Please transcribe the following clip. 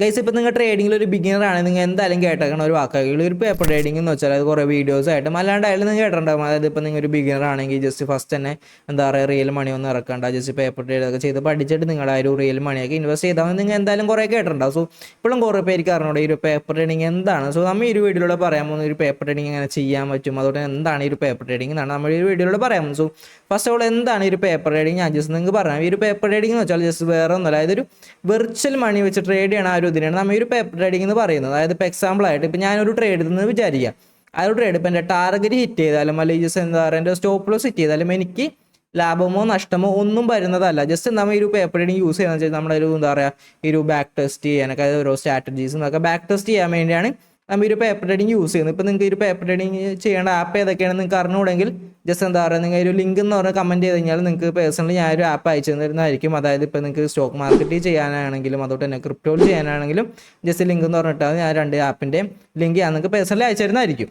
Guys ഇപ്പോൾ നിങ്ങൾ ട്രേഡിങ്ങിൽ ഒരു ബിഗിനർ ആണ്, നിങ്ങൾ എന്തായാലും കേട്ടേക്കണം ഒരു വാക്കുകൾ ഒരു പേപ്പർ ട്രേഡിംഗ് എന്ന് വെച്ചാൽ അത് കുറേ വീഡിയോസ് ആയിട്ടും അല്ലാണ്ടായാലും നിങ്ങൾ കേട്ടിട്ടുണ്ടാകും. അതായത് ഇപ്പോൾ നിങ്ങൾ ഒരു ബിഗിനർ ആണെങ്കിൽ ജസ്റ്റ് ഫസ്റ്റ് തന്നെ എന്താ പറയുക റിയൽ മണി ഒന്നും ഇറക്കണ്ട, ജസ്റ്റ് പേപ്പർ ട്രേഡ് ഒക്കെ ചെയ്ത് പഠിച്ചിട്ട് നിങ്ങൾ ആ ഒരു റിയൽ മണിയൊക്കെ ഇൻവെസ്റ്റ് ചെയ്താൽ നിങ്ങൾ എന്തായാലും കുറേ കേട്ടിട്ടുണ്ടാവും. സോ ഇപ്പോഴും കുറേ പേർക്ക് അറിഞ്ഞൂടെ ഈ ഒരു പേപ്പർ ട്രേഡിംഗ് എന്താണ്. സോ നമ്മൾ ഈ ഒരു വീഡിയോയിലൂടെ പറയാൻ പോകുന്ന ഒരു പേപ്പർ ട്രേഡിംഗ് എങ്ങനെ ചെയ്യാൻ പറ്റും, അതുകൊണ്ട് എന്താണ് ഈ ഒരു പേപ്പർ ട്രേഡിംഗ് എന്നാണ് നമ്മൾ ഈ വീഡിയോയിലൂടെ പറയാൻ പോകുന്നത്. സോ ഫസ്റ്റ് ഓഫ് ഓൾ എന്താണ് ഈ ഒരു പേപ്പർ ട്രേഡിംഗ് ഞാൻ ജസ്റ്റ് നിങ്ങൾക്ക് പറയാം. ഈ ഒരു പേപ്പർ ട്രേഡിംഗ് എന്ന് വെച്ചാൽ ജസ്റ്റ് വേറെ ഒന്നുമല്ല, അതായത് ഒരു വെർച്വൽ മണി വെച്ച് ട്രേഡ് ചെയ്യണ ആ ഒരു ഇതിനാണ് നമ്മൾ ഈ ഒരു പേപ്പർ ട്രേഡിംഗ് എന്ന് പറയുന്നത്. അതായത് ഇപ്പോൾ എക്സാമ്പിൾ ആയിട്ട് ഇപ്പോൾ ഞാനൊരു ട്രേഡ് എന്ന് വിചാരിക്കാം, ആ ഒരു ട്രേഡ് ഇപ്പോൾ എൻ്റെ ടാർഗറ്റ് ഹിറ്റ് ചെയ്താലും അല്ലെങ്കിൽ ജസ്റ്റ് എന്താ പറയുക എൻ്റെ സ്റ്റോപ്പ് ലോസ് ഹിറ്റ് ചെയ്താലും എനിക്ക് ലാഭമോ നഷ്ടമോ ഒന്നും വരുന്നതല്ല. ജസ്റ്റ് നമ്മൾ ഈ ഒരു പേപ്പർ ട്രേഡിംഗ് യൂസ് ചെയ്യുന്നത് വെച്ചാൽ നമ്മുടെ ഒരു എന്താ പറയുക ഈ ഒരു ബാക്ക് ടെസ്റ്റ് ചെയ്യാനൊക്കെ, അതായത് ഓരോ സ്ട്രാറ്റജീസും എന്നൊക്കെ ബാക്ക് ടെസ്റ്റ് ചെയ്യാൻ വേണ്ടിയാണ് നമ്മൾ ഈ ഒരു പേപ്പർ ട്രേഡിംഗ് യൂസ് ചെയ്യുന്നത്. ഇപ്പോൾ നിങ്ങൾക്ക് ഈ ഒരു പേപ്പർ ട്രേഡിംഗ് ചെയ്യേണ്ട ആപ്പ് ഏതൊക്കെയാണ് നിങ്ങൾക്ക് അറിഞ്ഞുകൂടെങ്കിൽ ജസ്റ്റ് എന്താ പറയുക നിങ്ങൾ ഒരു ലിങ്ക് എന്ന് പറഞ്ഞാൽ കമൻറ്റ് ചെയ്ത് കഴിഞ്ഞാൽ നിങ്ങൾക്ക് പേഴ്സണലി ഞാനൊരു ആപ്പ് അയച്ചു തരുന്നതായിരിക്കും. അതായത് ഇപ്പോൾ നിങ്ങൾക്ക് സ്റ്റോക്ക് മാർക്കറ്റിൽ ചെയ്യാനാണെങ്കിലും അതുകൊണ്ട് തന്നെ ക്രിപ്റ്റോയിൽ ചെയ്യാനാണെങ്കിലും ജസ്റ്റ് ലിങ്ക് എന്ന് പറഞ്ഞിട്ടാൽ ഞാൻ 2 ആപ്പിൻ്റെയും ലിങ്ക് ഞാൻ നിങ്ങൾക്ക് പേഴ്സണലി അയച്ചു തരുന്നതായിരിക്കും.